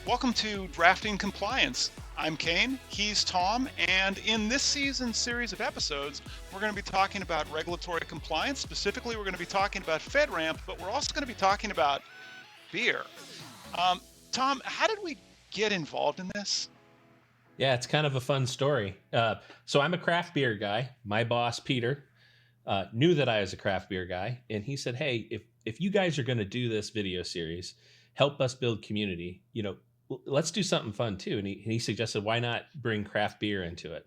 Welcome to Drafting Compliance. I'm Kayne, he's Tom, and in this season's series of episodes, we're going to be talking about regulatory compliance. Specifically, we're going to be talking about FedRAMP, but we're also going to be talking about beer. Tom, how did we get involved in this? Yeah, it's kind of a fun story. So I'm a craft beer guy. My boss, Peter, knew that I was a craft beer guy, and he said, "Hey, if you guys are going to do this video series, help us build community. Let's do something fun too." And he suggested, "Why not bring craft beer into it?"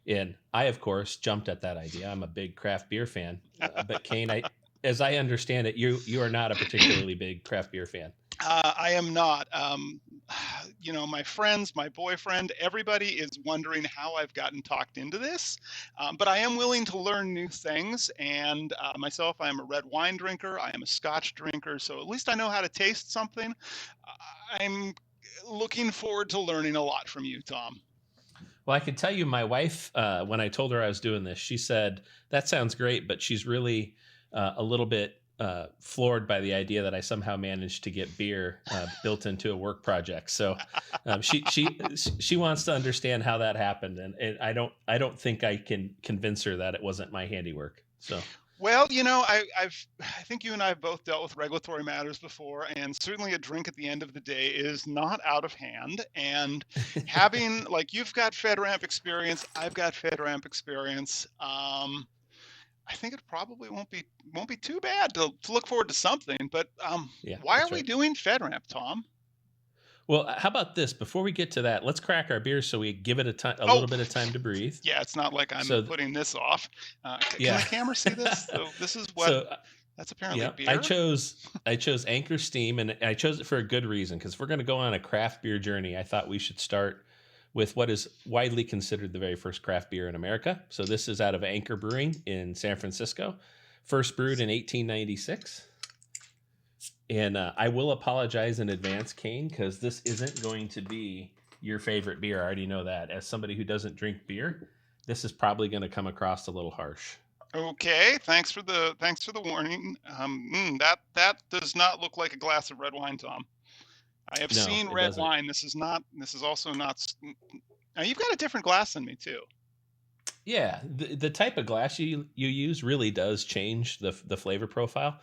And I, of course, jumped at that idea. I'm a big craft beer fan. But Kayne, as I understand it, you are not a particularly big craft beer fan. I am not. My friends, my boyfriend, everybody is wondering how I've gotten talked into this. But I am willing to learn new things. And myself, I am a red wine drinker. I am a Scotch drinker. So at least I know how to taste something. I'm looking forward to learning a lot from you, Tom. Well, I can tell you, my wife, when I told her I was doing this, she said, "That sounds great," but she's really a little bit floored by the idea that I somehow managed to get beer built into a work project. So she wants to understand how that happened, and I don't think I can convince her that it wasn't my handiwork. So. Well, I think you and I have both dealt with regulatory matters before, and certainly a drink at the end of the day is not out of hand. And having, like, you've got FedRAMP experience, I've got FedRAMP experience. I think it probably won't be too bad to look forward to something. But Yeah, why are we doing FedRAMP, Tom? Well, how about this? Before we get to that, let's crack our beers so we give it a little bit of time to breathe. Yeah, it's not like I'm putting this off. Can the camera see this? So this is what. That's apparently beer. I chose Anchor Steam, and I chose it for a good reason, because if we're going to go on a craft beer journey, I thought we should start with what is widely considered the very first craft beer in America. So this is out of Anchor Brewing in San Francisco, first brewed in 1896. And I will apologize in advance, Kayne, because this isn't going to be your favorite beer. I already know that. As somebody who doesn't drink beer, this is probably going to come across a little harsh. Okay, thanks for the warning. That does not look like a glass of red wine, Tom. I have seen red wine. This is also not. Now you've got a different glass than me too. Yeah, the type of glass you use really does change the flavor profile.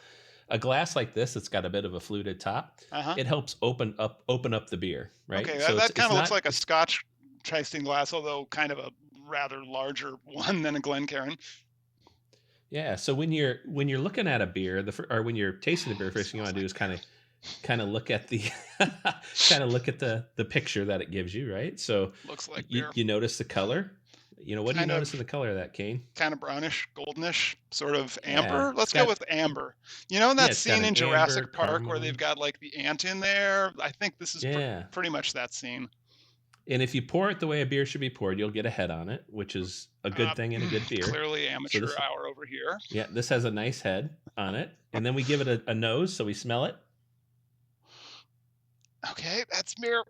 A glass like this, it's got a bit of a fluted top. It helps open up the beer, right? Okay, so that kind of looks like a Scotch tasting glass, although kind of a rather larger one than a Glencairn. Yeah, so when you're looking at a beer, or when you're tasting the beer, first thing you want to do is kind of look at the the picture that it gives you, right? So looks like beer. You notice the color. What do you notice in the color of that, Kayne? Kind of brownish, goldenish, sort of amber. Let's go with amber. That scene in Jurassic Park where they've got like the ant in there? I think this is pretty much that scene. And if you pour it the way a beer should be poured, you'll get a head on it, which is a good thing in a good beer. Clearly amateur hour over here. Yeah, this has a nice head on it. And then we give it a nose, so we smell it. Okay, that's beer.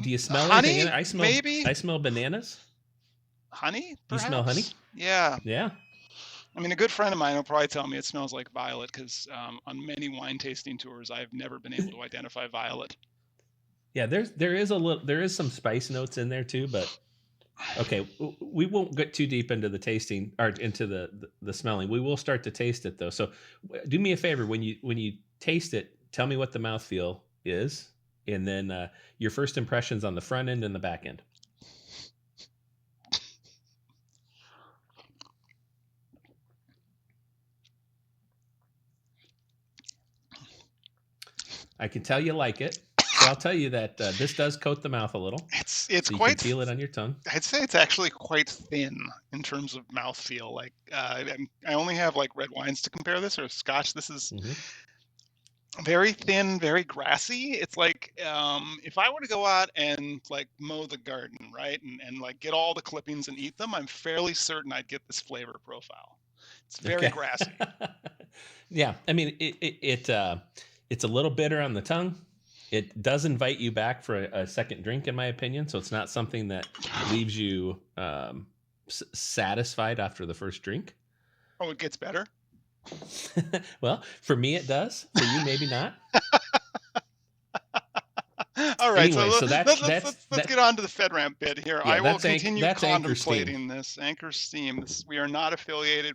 Do you smell honey? Anything? I smell bananas. Honey? Perhaps? You smell honey? Yeah. Yeah. I mean, a good friend of mine will probably tell me it smells like violet, because on many wine tasting tours, I've never been able to identify violet. Yeah, there is some spice notes in there too, but okay, we won't get too deep into the tasting or into the smelling. We will start to taste it though. So do me a favor, when you taste it, tell me what the mouthfeel is, and then your first impressions on the front end and the back end. I can tell you like it. So I'll tell you that this does coat the mouth a little. It's so quite. You can feel it on your tongue. I'd say it's actually quite thin in terms of mouthfeel. Like I only have like red wines to compare this, or Scotch. This is very thin, very grassy. It's like if I were to go out and like mow the garden, right, and like get all the clippings and eat them, I'm fairly certain I'd get this flavor profile. It's very grassy. Yeah, I mean it's a little bitter on the tongue. It does invite you back for a second drink, in my opinion. So it's not something that leaves you satisfied after the first drink. Oh, it gets better? Well, for me it does. For you, maybe not. All right, Anyway, so so let's get on to the FedRAMP bit here. yeah, I will that's continue Anchor Steam. contemplating this Anchor Steam. We are not affiliated.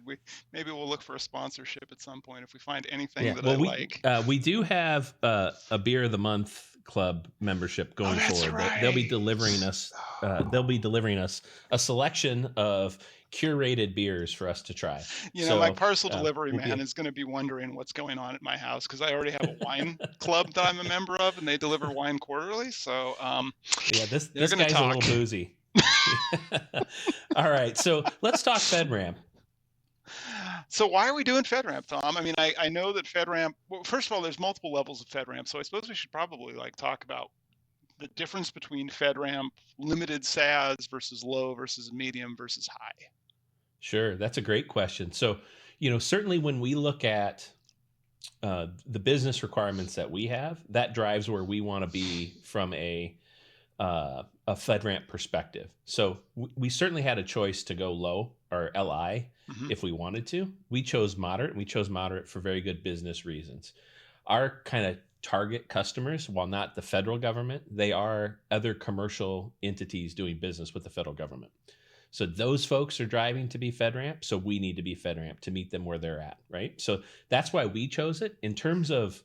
Maybe we'll look for a sponsorship at some point if we find anything Yeah, that well, I like. we do have a beer of the month club membership going that's forward. right. They'll be delivering us. They'll be delivering us a selection of curated beers for us to try. My parcel delivery we'll man is going to be wondering what's going on at my house because I already have a wine club that I'm a member of, and they deliver wine quarterly. So yeah, this guy's a little boozy. All right, so let's talk FedRAMP. So why are we doing FedRAMP, Tom? I mean, I know that FedRAMP, well, first of all, there's multiple levels of FedRAMP. So I suppose we should probably talk about the difference between FedRAMP limited SaaS versus low versus medium versus high. Sure. That's a great question. So, certainly when we look at the business requirements that we have, that drives where we want to be from a FedRAMP perspective. So we certainly had a choice to go low or LI if we wanted to. We chose moderate, and we chose moderate for very good business reasons. Our kind of target customers, while not the federal government, they are other commercial entities doing business with the federal government. So those folks are driving to be FedRAMP, so we need to be FedRAMP to meet them where they're at, right? So that's why we chose it. In terms of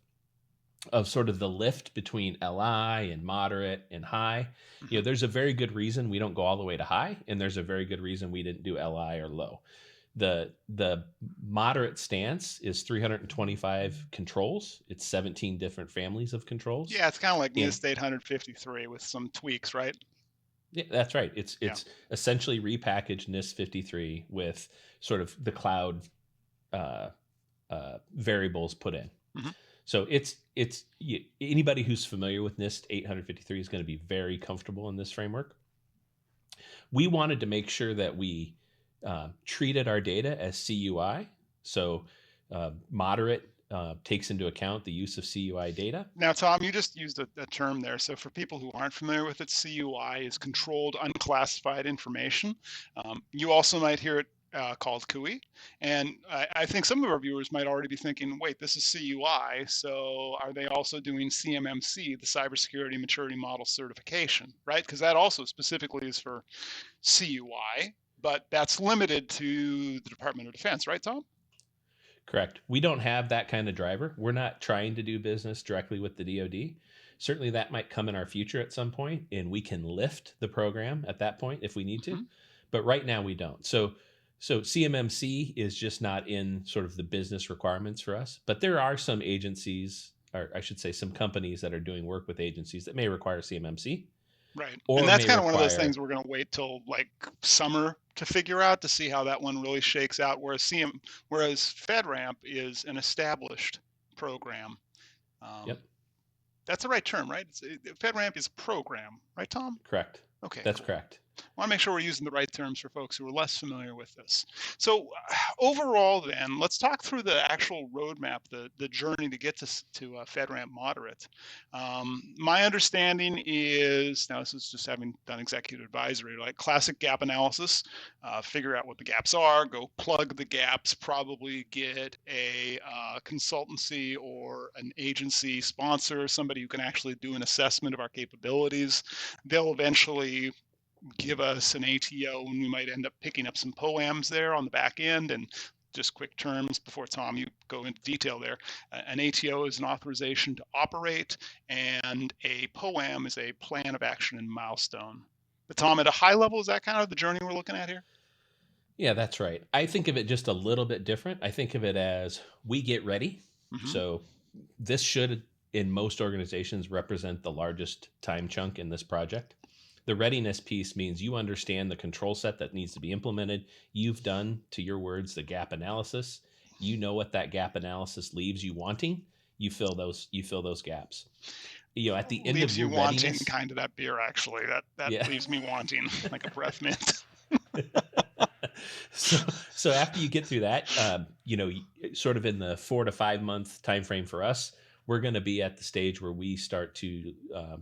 sort of the lift between LI and moderate and high, there's a very good reason we don't go all the way to high, and there's a very good reason we didn't do LI or low. The moderate stance is 325 controls. It's 17 different families of controls. Yeah, it's kind of like NIST 853 with some tweaks, right? Yeah, that's right. It's essentially repackaged NIST 53 with sort of the cloud variables put in. So it's anybody who's familiar with NIST 853 is going to be very comfortable in this framework. We wanted to make sure that we treated our data as CUI. So moderate takes into account the use of CUI data. Now, Tom, you just used a term there. So for people who aren't familiar with it, CUI is controlled unclassified information. You also might hear it called CUI. And I think some of our viewers might already be thinking, wait, this is CUI. So are they also doing CMMC, the Cybersecurity Maturity Model Certification, right? Because that also specifically is for CUI, but that's limited to the Department of Defense, right, Tom? Correct. We don't have that kind of driver. We're not trying to do business directly with the DoD. Certainly that might come in our future at some point, and we can lift the program at that point if we need to. But right now we don't. So CMMC is just not in sort of the business requirements for us. But there are some agencies, or I should say some companies that are doing work with agencies that may require CMMC. Right. And that's kind of one of those things we're going to wait till summer to figure out to see how that one really shakes out. Whereas FedRAMP is an established program. Yep. That's the right term, right? FedRAMP is program, right, Tom? Correct. Okay. That's correct. I want to make sure we're using the right terms for folks who are less familiar with this. So overall then, let's talk through the actual roadmap, the journey to get to FedRAMP moderate. My understanding is, now this is just having done executive advisory, classic gap analysis, figure out what the gaps are, go plug the gaps, probably get a consultancy or an agency sponsor, somebody who can actually do an assessment of our capabilities. They'll eventually give us an ATO, and we might end up picking up some POAMs there on the back end. And just quick terms before, Tom, you go into detail there. An ATO is an authorization to operate, and a POAM is a plan of action and milestone. But Tom, at a high level, is that kind of the journey we're looking at here? Yeah, that's right. I think of it just a little bit different. I think of it as we get ready. So this should, in most organizations, represent the largest time chunk in this project. The readiness piece means you understand the control set that needs to be implemented. You've done, to your words, the gap analysis. You know what that gap analysis leaves you wanting. You fill those gaps. At the end of your readiness, wanting kind of that beer, actually. That leaves me wanting, like a breath mint. So after you get through that, sort of in the 4 to 5 month time frame for us, we're going to be at the stage where we start to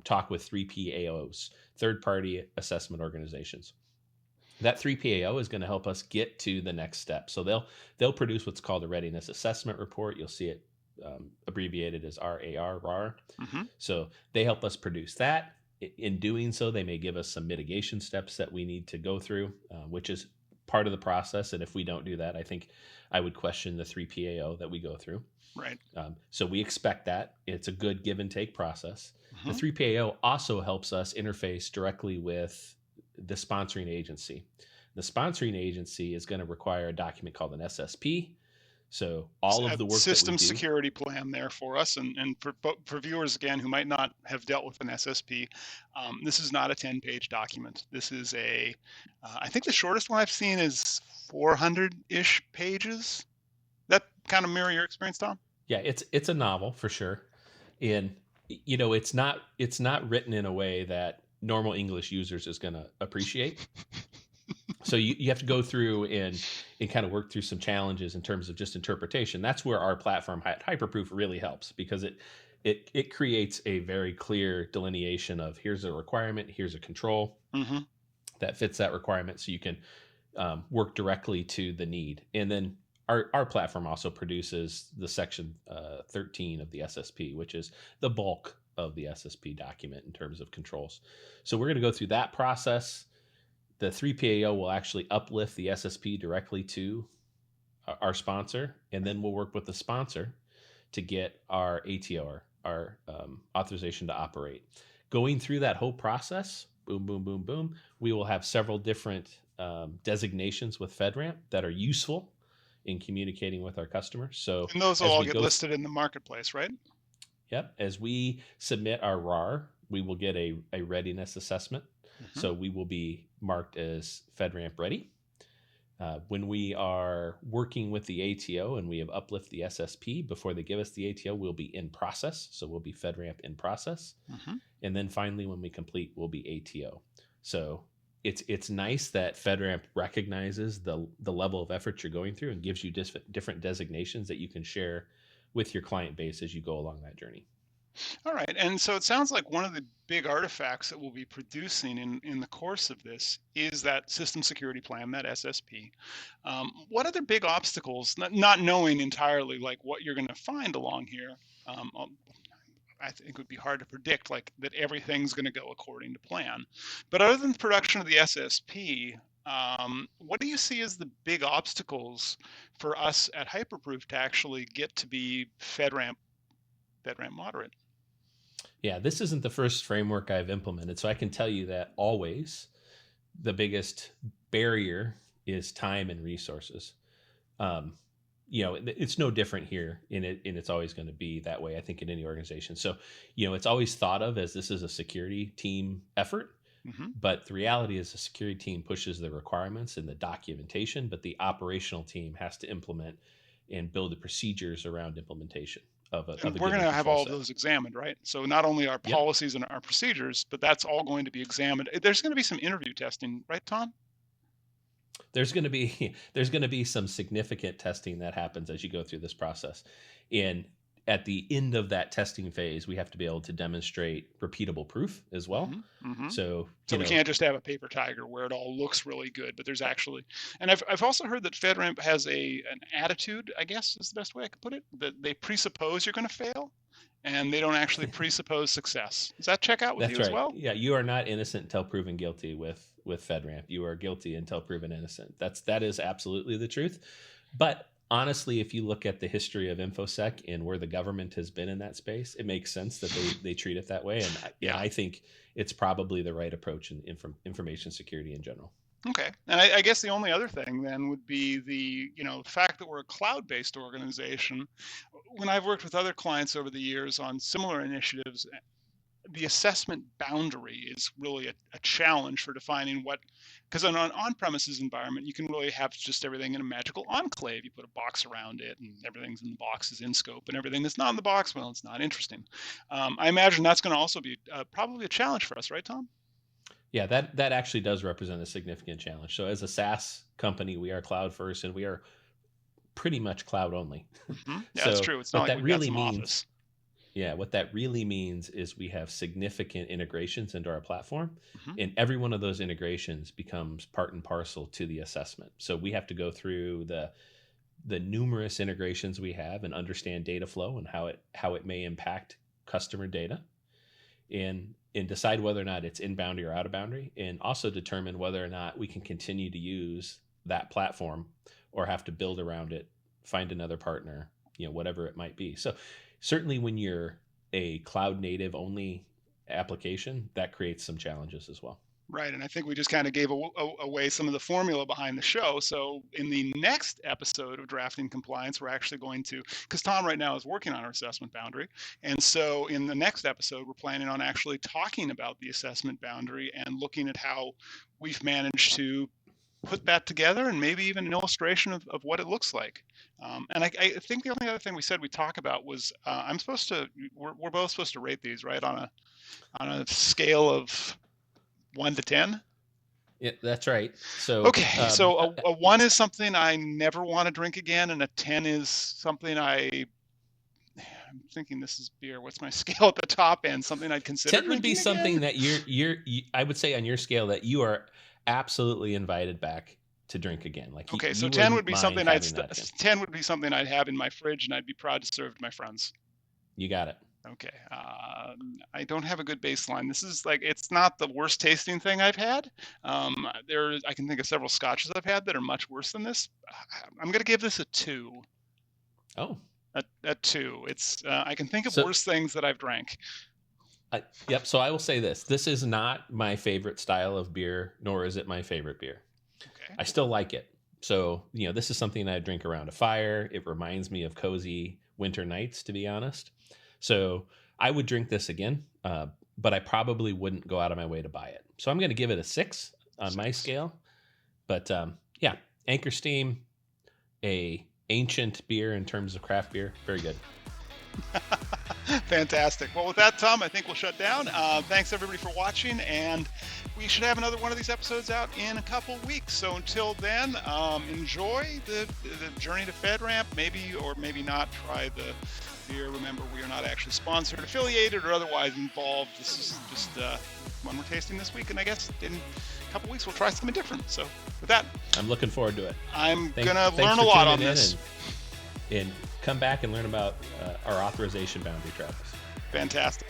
talk with 3PAOs, third-party assessment organizations. That 3PAO is going to help us get to the next step. So they'll produce what's called a readiness assessment report. You'll see it abbreviated as RAR, RAR. Mm-hmm. So they help us produce that. In doing so, they may give us some mitigation steps that we need to go through, which is part of the process. And if we don't do that, I think I would question the 3PAO that we go through. Right. So we expect that. It's a good give and take process. Mm-hmm. The 3PAO also helps us interface directly with the sponsoring agency. The sponsoring agency is going to require a document called an SSP. So all of the work system that we do, security plan there for us, and for viewers again who might not have dealt with an SSP, this is not a 10-page document. This is I think the shortest one I've seen is 400-ish pages. That kind of mirror your experience, Tom? Yeah, it's a novel for sure, and it's not written in a way that normal English users is going to appreciate. So you have to go through and kind of work through some challenges in terms of just interpretation. That's where our platform Hyperproof really helps, because it creates a very clear delineation of here's a requirement, here's a control that fits that requirement, so you can work directly to the need. And then our platform also produces the section 13 of the SSP, which is the bulk of the SSP document in terms of controls. So we're going to go through that process. The 3PAO will actually uplift the SSP directly to our sponsor, and then we'll work with the sponsor to get our ATO, our authorization to operate. Going through that whole process, boom, boom, boom, boom, we will have several different designations with FedRAMP that are useful in communicating with our customers. So, and those will all get listed in the marketplace, right? Yep. As we submit our RAR, we will get a readiness assessment. So we will be marked as FedRAMP ready. When we are working with the ATO and we have uplift the SSP before they give us the ATO, we'll be in process. So we'll be FedRAMP in process. And then finally, when we complete, we'll be ATO. So it's nice that FedRAMP recognizes the level of effort you're going through and gives you different designations that you can share with your client base as you go along that journey. All right. And so it sounds like one of the big artifacts that we'll be producing in the course of this is that system security plan, that SSP. What other big obstacles, not knowing entirely like what you're going to find along here, I think it would be hard to predict like that everything's going to go according to plan. But other than the production of the SSP, what do you see as the big obstacles for us at Hyperproof to actually get to be FedRAMP moderate? Yeah, this isn't the first framework I've implemented, so I can tell you that always the biggest barrier is time and resources. It's no different here and it's always going to be that way, I think, in any organization. So, it's always thought of as this is a security team effort, but the reality is the security team pushes the requirements and the documentation, but the operational team has to implement and build the procedures around implementation. And we're going to have all of those examined, right? So not only our policies and our procedures, but that's all going to be examined. There's going to be some interview testing, right, Tom? There's going to be some significant testing that happens as you go through this process. And at the end of that testing phase, we have to be able to demonstrate repeatable proof as well. So we can't just have a paper tiger where it all looks really good, but there's actually, and I've also heard that FedRAMP has an attitude, I guess is the best way I could put it, that they presuppose you're going to fail and they don't actually presuppose success. Does that check out with you as well? Yeah, you are not innocent until proven guilty with FedRAMP. You are guilty until proven innocent. That is absolutely the truth. But honestly, if you look at the history of InfoSec and where the government has been in that space, it makes sense that they treat it that way. And I think it's probably the right approach in information security in general. Okay. And I guess the only other thing then would be the fact that we're a cloud-based organization. When I've worked with other clients over the years on similar initiatives, the assessment boundary is really a challenge for defining because on an on-premises environment, you can really have just everything in a magical enclave. You put a box around it and everything's in the box is in scope, and everything that's not in the box, well, it's not interesting. I imagine that's going to also be probably a challenge for us, right, Tom? Yeah, that actually does represent a significant challenge. So as a SaaS company, we are cloud first and we are pretty much cloud only. Yeah, that's true. It's not like we've got some office. Yeah, what that really means is we have significant integrations into our platform, and every one of those integrations becomes part and parcel to the assessment. So we have to go through the numerous integrations we have and understand data flow and how it may impact customer data, and decide whether or not it's in boundary or out of boundary, and also determine whether or not we can continue to use that platform or have to build around it, find another partner, whatever it might be. So certainly when you're a cloud native only application, that creates some challenges as well. Right, and I think we just kind of gave away some of the formula behind the show. So in the next episode of Drafting Compliance, we're actually going to, because Tom right now is working on our assessment boundary, and so in the next episode, we're planning on actually talking about the assessment boundary and looking at how we've managed to put that together, and maybe even an illustration of what it looks like. And I think the only other thing we said we talk about was we're both supposed to rate these, right, on a scale of 1 to 10? Yeah, that's right. So okay, so a 1 is something I never want to drink again, and a 10 is something I'm thinking this is beer. What's my scale at the top end? Something I'd consider. 10 would be something that you I would say on your scale that you are absolutely invited back to drink again. Like okay, so 10 would be something 10 would be something I'd have in my fridge and I'd be proud to serve to my friends. You got it. Okay, I don't have a good baseline. This is it's not the worst tasting thing I've had. I can think of several scotches I've had that are much worse than this. I'm going to give this a 2. Oh, a 2. It's I can think of worse things that I've drank. Yep. So I will say this: this is not my favorite style of beer, nor is it my favorite beer. Okay. I still like it. So this is something I drink around a fire. It reminds me of cozy winter nights, to be honest. So I would drink this again, but I probably wouldn't go out of my way to buy it. So I'm going to give it a 6 on my scale. But yeah, Anchor Steam, a ancient beer in terms of craft beer. Very good. Fantastic. Well, with that, Tom, I think we'll shut down. Thanks everybody for watching, and we should have another one of these episodes out in a couple weeks. So until then, enjoy the journey to FedRAMP. Maybe or maybe not try the beer. Remember, we are not actually sponsored, affiliated, or otherwise involved. This is just one we're tasting this week, and I guess in a couple weeks we'll try something different. So with that, I'm looking forward to it. I'm gonna learn a lot on this. And come back and learn about our authorization boundary, Travis. Fantastic.